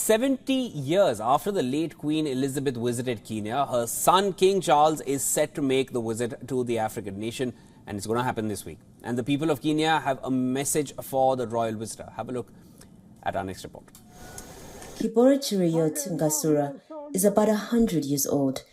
70 years after the late Queen Elizabeth visited Kenya, her son King Charles is set to make the visit to the African nation, and it's going to happen this week. And the people of Kenya have a message for the royal visitor. Have a look at our next report. Kibora Chiriyot Ngasura is about 100 years old.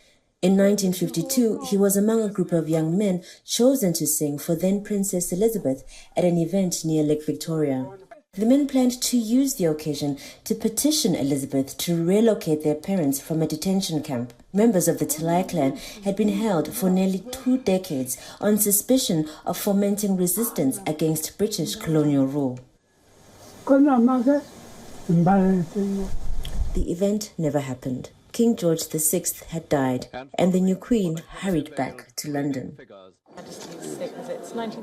In 1952, he was among a group of young men chosen to sing for then Princess Elizabeth at an event near Lake Victoria. The men planned to use the occasion to petition Elizabeth to relocate their parents from a detention camp. Members of the Talai clan had been held for nearly 2 decades on suspicion of fomenting resistance against British colonial rule. The event never happened. King George VI had died, and the new queen hurried back to London.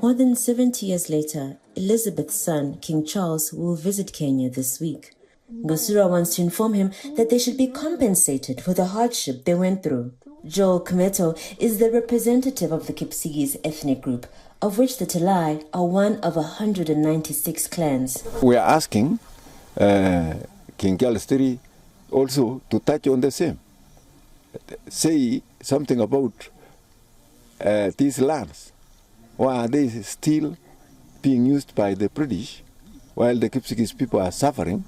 More than 70 years later, Elizabeth's son, King Charles, will visit Kenya this week. Ngasura wants to inform him that they should be compensated for the hardship they went through. Joel Kmeto is the representative of the Kipsigis ethnic group, of which the Talai are one of 196 clans. We are asking King Charles III also to touch on the same. Say something about these lands. Why are they still being used by the British while the Kipsigis people are suffering?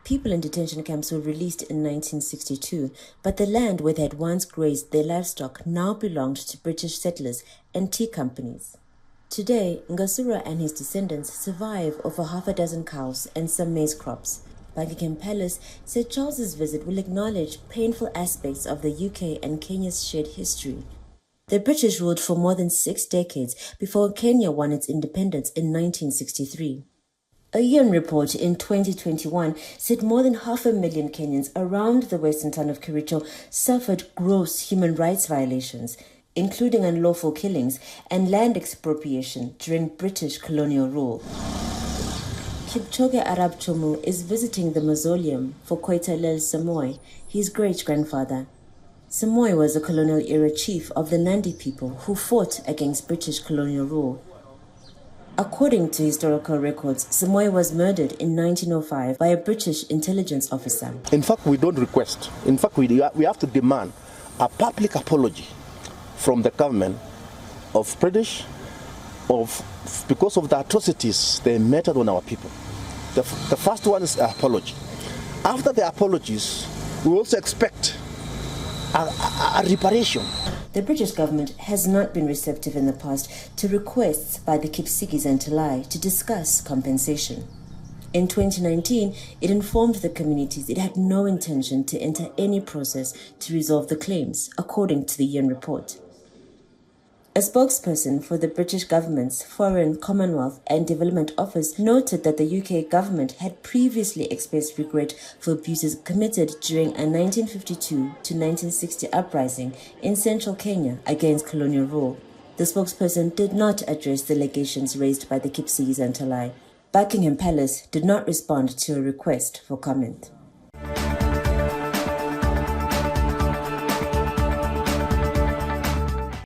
People in detention camps were released in 1962, but the land where they had once grazed their livestock now belonged to British settlers and tea companies. Today, Ngasura and his descendants survive off half a dozen cows and some maize crops. Buckingham Palace said Charles's visit will acknowledge painful aspects of the UK and Kenya's shared history. The British ruled for more than 6 decades before Kenya won its independence in 1963. A WION report in 2021 said more than 500,000 Kenyans around the western town of Kericho suffered gross human rights violations, including unlawful killings and land expropriation during British colonial rule. Kipchoge Arab Chomu is visiting the mausoleum for Koitalel Samoei, his great-grandfather. Samoei was a colonial-era chief of the Nandi people who fought against British colonial rule. According to historical records, Samoei was murdered in 1905 by a British intelligence officer. In fact, we don't request. In fact, we have to demand a public apology from the government of British because of the atrocities they meted on our people. The first one is an apology. After the apologies, we also expect a reparation. The British government has not been receptive in the past to requests by the Kipsigis and Talai to discuss compensation. In 2019, it informed the communities it had no intention to enter any process to resolve the claims, according to the WION report. A spokesperson for the British government's Foreign, Commonwealth and Development Office noted that the UK government had previously expressed regret for abuses committed during a 1952 to 1960 uprising in central Kenya against colonial rule. The spokesperson did not address the allegations raised by the Kipsigis and Talai. Buckingham Palace did not respond to a request for comment.